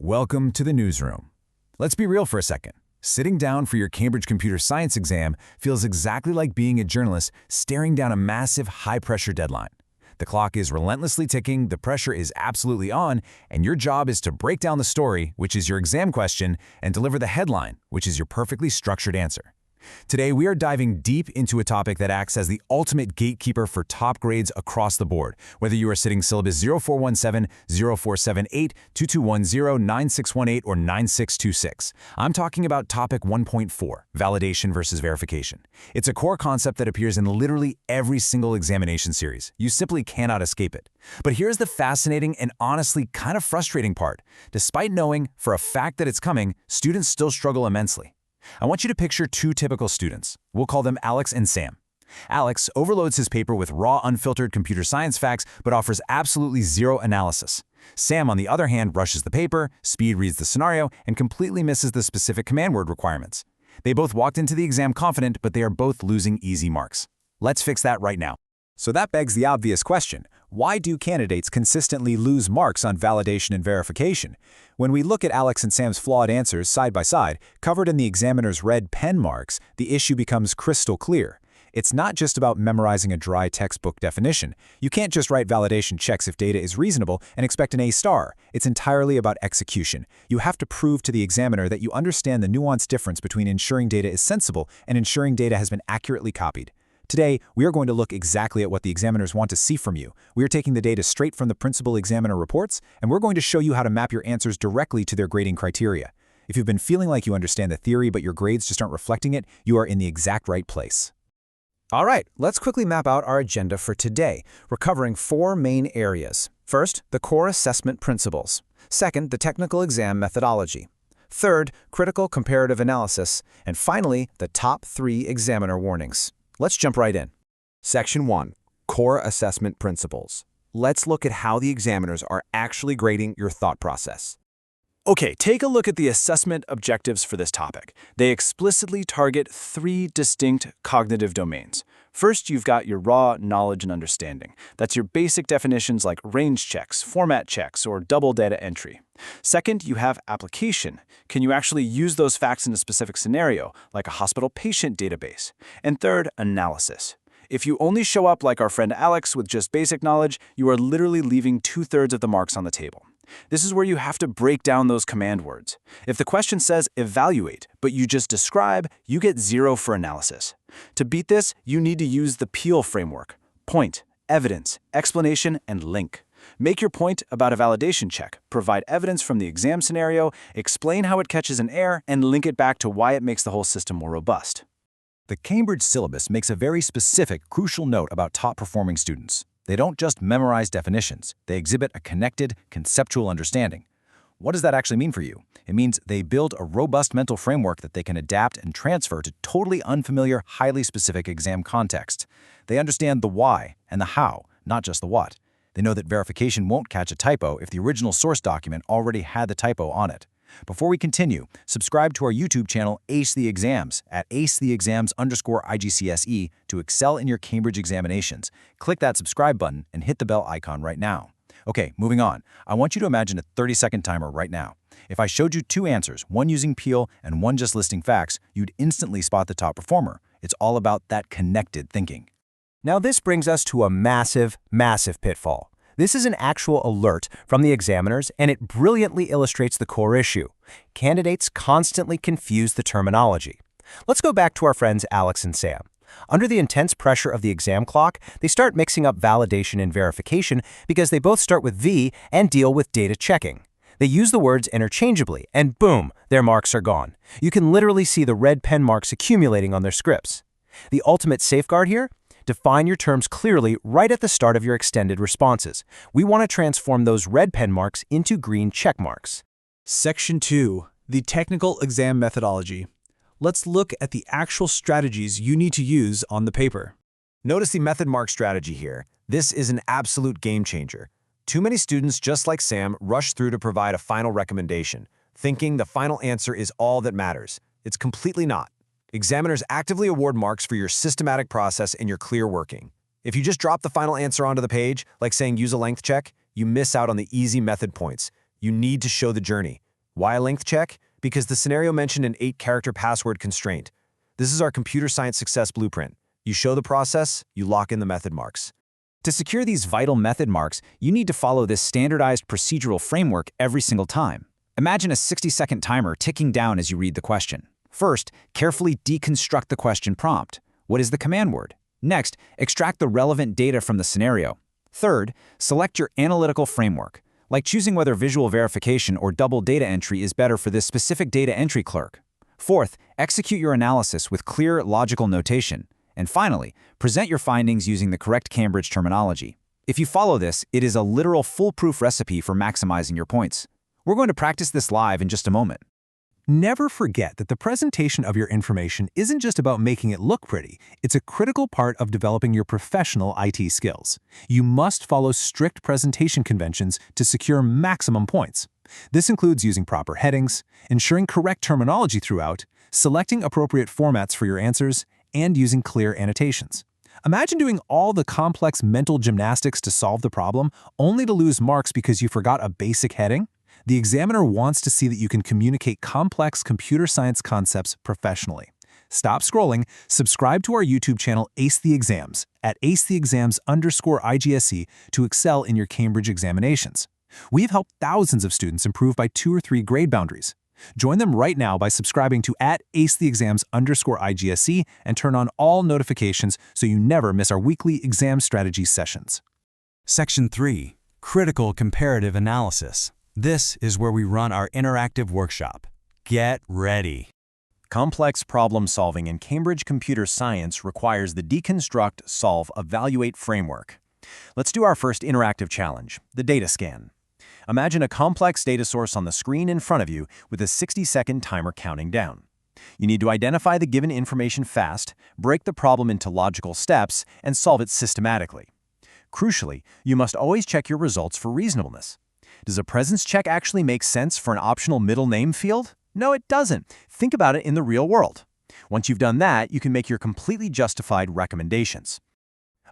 Welcome to the newsroom. Let's be real for a second. Sitting down for your Cambridge Computer Science exam feels exactly like being a journalist staring down a massive, high-pressure deadline. The clock is relentlessly ticking, the pressure is absolutely on, and your job is to break down the story, which is your exam question, and deliver the headline, which is your perfectly structured answer. Today, we are diving deep into a topic that acts as the ultimate gatekeeper for top grades across the board, whether you are sitting syllabus 0417, 0478, 2210, 9618, or 9626. I'm talking about topic 1.4, validation versus verification. It's a core concept that appears in literally every single examination series. You simply cannot escape it. But here's the fascinating and honestly kind of frustrating part. Despite knowing for a fact that it's coming, students still struggle immensely. I want you to picture two typical students. We'll call them Alex and Sam. Alex overloads his paper with raw, unfiltered computer science facts, but offers absolutely zero analysis. Sam, on the other hand, rushes the paper, speed reads the scenario, and completely misses the specific command word requirements. They both walked into the exam confident, but they are both losing easy marks. Let's fix that right now. So that begs the obvious question. Why do candidates consistently lose marks on validation and verification? When we look at Alex and Sam's flawed answers side by side, covered in the examiner's red pen marks, the issue becomes crystal clear. It's not just about memorizing a dry textbook definition. You can't just write validation checks if data is reasonable and expect an A star. It's entirely about execution. You have to prove to the examiner that you understand the nuanced difference between ensuring data is sensible and ensuring data has been accurately copied. Today, we are going to look exactly at what the examiners want to see from you. We are taking the data straight from the principal examiner reports, and we're going to show you how to map your answers directly to their grading criteria. If you've been feeling like you understand the theory but your grades just aren't reflecting it, you are in the exact right place. All right, let's quickly map out our agenda for today. We're covering four main areas. First, the core assessment principles. Second, the technical exam methodology. Third, critical comparative analysis. And finally, the top 3 examiner warnings. Let's jump right in. Section 1. Core Assessment Principles. Let's look at how the examiners are actually grading your thought process. Okay, take a look at the assessment objectives for this topic. They explicitly target 3 distinct cognitive domains. First, you've got your raw knowledge and understanding. That's your basic definitions like range checks, format checks, or double data entry. Second, you have application. Can you actually use those facts in a specific scenario, like a hospital patient database? And third, analysis. If you only show up like our friend Alex with just basic knowledge, you are literally leaving 2/3 of the marks on the table. This is where you have to break down those command words. If the question says evaluate, but you just describe, you get 0 for analysis. To beat this, you need to use the PEEL framework: point, evidence, explanation, and link. Make your point about a validation check, provide evidence from the exam scenario, explain how it catches an error, and link it back to why it makes the whole system more robust. The Cambridge syllabus makes a very specific, crucial note about top-performing students. They don't just memorize definitions, they exhibit a connected, conceptual understanding. What does that actually mean for you? It means they build a robust mental framework that they can adapt and transfer to totally unfamiliar, highly specific exam contexts. They understand the why and the how, not just the what. They know that verification won't catch a typo if the original source document already had the typo on it. Before we continue, subscribe to our YouTube channel Ace the Exams at acetheexams_IGCSE to excel in your Cambridge examinations. Click that subscribe button and hit the bell icon right now. Okay, moving on. I want you to imagine a 30-second timer right now. If I showed you 2 answers, one using PEEL and one just listing facts, you'd instantly spot the top performer. It's all about that connected thinking. Now this brings us to a massive, massive pitfall. This is an actual alert from the examiners, and it brilliantly illustrates the core issue. Candidates constantly confuse the terminology. Let's go back to our friends Alex and Sam. Under the intense pressure of the exam clock, they start mixing up validation and verification because they both start with V and deal with data checking. They use the words interchangeably, and boom, their marks are gone. You can literally see the red pen marks accumulating on their scripts. The ultimate safeguard here? Define your terms clearly right at the start of your extended responses. We want to transform those red pen marks into green check marks. Section 2. The technical exam methodology. Let's look at the actual strategies you need to use on the paper. Notice the method mark strategy here. This is an absolute game changer. Too many students, just like Sam, rush through to provide a final recommendation, thinking the final answer is all that matters. It's completely not. Examiners actively award marks for your systematic process and your clear working. If you just drop the final answer onto the page, like saying use a length check, you miss out on the easy method points. You need to show the journey. Why a length check? Because the scenario mentioned an 8-character password constraint. This is our computer science success blueprint. You show the process, you lock in the method marks. To secure these vital method marks, you need to follow this standardized procedural framework every single time. Imagine a 60-second timer ticking down as you read the question. First, carefully deconstruct the question prompt. What is the command word? Next, extract the relevant data from the scenario. Third, select your analytical framework, like choosing whether visual verification or double data entry is better for this specific data entry clerk. Fourth, execute your analysis with clear, logical notation. And finally, present your findings using the correct Cambridge terminology. If you follow this, it is a literal foolproof recipe for maximizing your points. We're going to practice this live in just a moment. Never forget that the presentation of your information isn't just about making it look pretty, it's a critical part of developing your professional IT skills. You must follow strict presentation conventions to secure maximum points. This includes using proper headings, ensuring correct terminology throughout, selecting appropriate formats for your answers, and using clear annotations. Imagine doing all the complex mental gymnastics to solve the problem, only to lose marks because you forgot a basic heading. The examiner wants to see that you can communicate complex computer science concepts professionally. Stop scrolling, subscribe to our YouTube channel Ace the Exams at acetheexams_IGCSE to excel in your Cambridge examinations. We've helped thousands of students improve by 2 or 3 grade boundaries. Join them right now by subscribing to @acetheexams_IGCSE and turn on all notifications so you never miss our weekly exam strategy sessions. Section 3. Critical Comparative Analysis. This is where we run our interactive workshop. Get ready. Complex problem solving in Cambridge computer science requires the deconstruct, solve, evaluate framework. Let's do our first interactive challenge, the data scan. Imagine a complex data source on the screen in front of you with a 60-second timer counting down. You need to identify the given information fast, break the problem into logical steps, and solve it systematically. Crucially, you must always check your results for reasonableness. Does a presence check actually make sense for an optional middle name field? No, it doesn't. Think about it in the real world. Once you've done that, you can make your completely justified recommendations.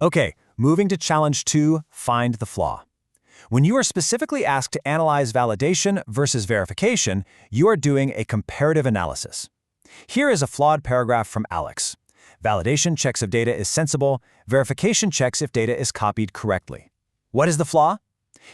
Okay, moving to challenge 2, find the flaw. When you are specifically asked to analyze validation versus verification, you are doing a comparative analysis. Here is a flawed paragraph from Alex. Validation checks if data is sensible, verification checks if data is copied correctly. What is the flaw?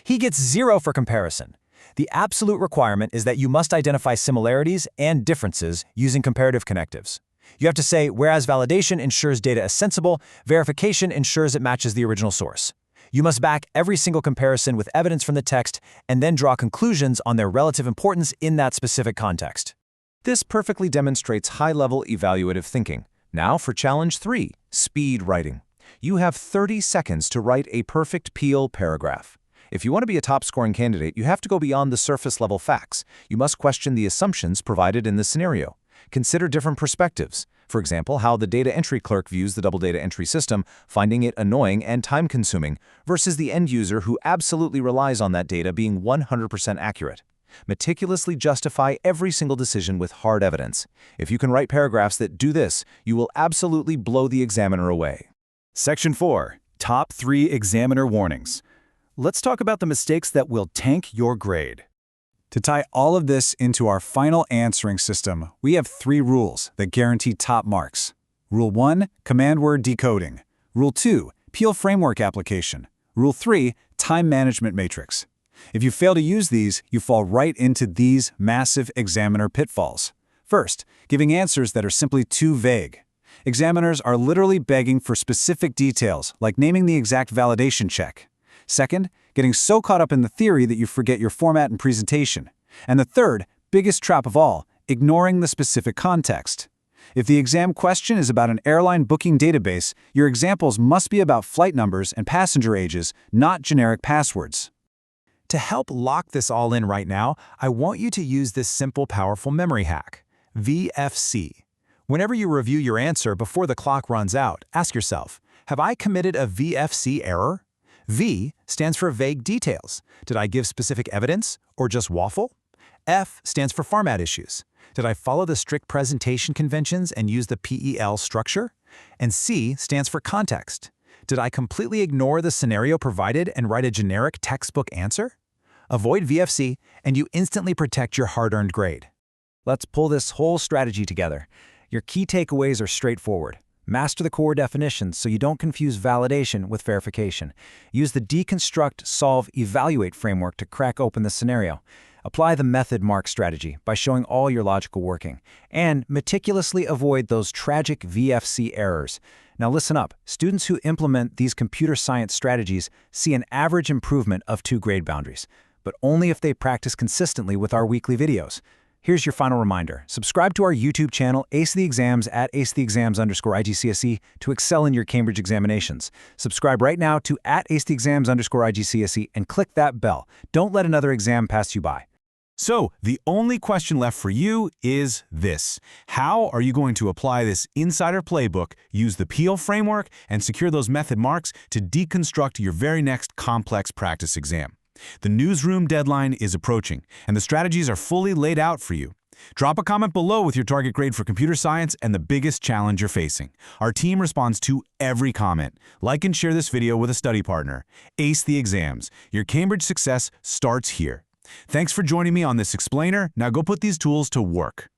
He gets 0 for comparison. The absolute requirement is that you must identify similarities and differences using comparative connectives. You have to say, whereas validation ensures data is sensible, verification ensures it matches the original source. You must back every single comparison with evidence from the text and then draw conclusions on their relative importance in that specific context. This perfectly demonstrates high-level evaluative thinking. Now for challenge 3, speed writing. You have 30 seconds to write a perfect Peel paragraph. If you want to be a top-scoring candidate, you have to go beyond the surface-level facts. You must question the assumptions provided in the scenario. Consider different perspectives. For example, how the data entry clerk views the double data entry system, finding it annoying and time-consuming, versus the end user who absolutely relies on that data being 100% accurate. Meticulously justify every single decision with hard evidence. If you can write paragraphs that do this, you will absolutely blow the examiner away. Section 4. Top 3 Examiner Warnings. Let's talk about the mistakes that will tank your grade. To tie all of this into our final answering system, we have 3 rules that guarantee top marks. Rule 1, command word decoding. Rule 2, Peel framework application. Rule 3, time management matrix. If you fail to use these, you fall right into these massive examiner pitfalls. First, giving answers that are simply too vague. Examiners are literally begging for specific details, like naming the exact validation check. Second, getting so caught up in the theory that you forget your format and presentation. And the third, biggest trap of all, ignoring the specific context. If the exam question is about an airline booking database, your examples must be about flight numbers and passenger ages, not generic passwords. To help lock this all in right now, I want you to use this simple, powerful memory hack, VFC. Whenever you review your answer before the clock runs out, ask yourself, have I committed a VFC error? V stands for vague details. Did I give specific evidence or just waffle? F stands for format issues. Did I follow the strict presentation conventions and use the PEL structure? And C stands for context. Did I completely ignore the scenario provided and write a generic textbook answer? avoid VFC, and you instantly protect your hard-earned grade. Let's pull this whole strategy together. Your key takeaways are straightforward. Master the core definitions so you don't confuse validation with verification. Use the deconstruct, solve, evaluate framework to crack open the scenario. Apply the method mark strategy by showing all your logical working. And meticulously avoid those tragic VFC errors. Now listen up. Students who implement these computer science strategies see an average improvement of 2 grade boundaries, but only if they practice consistently with our weekly videos. Here's your final reminder. Subscribe to our YouTube channel, Ace the Exams at acetheexams_IGCSE to excel in your Cambridge examinations. Subscribe right now to at acetheexams_IGCSE and click that bell. Don't let another exam pass you by. So, the only question left for you is this. How are you going to apply this insider playbook, use the Peel framework, and secure those method marks to deconstruct your very next complex practice exam? The newsroom deadline is approaching, and the strategies are fully laid out for you. Drop a comment below with your target grade for computer science and the biggest challenge you're facing. Our team responds to every comment. Like and share this video with a study partner. Ace the Exams. Your Cambridge success starts here. Thanks for joining me on this explainer. Now go put these tools to work.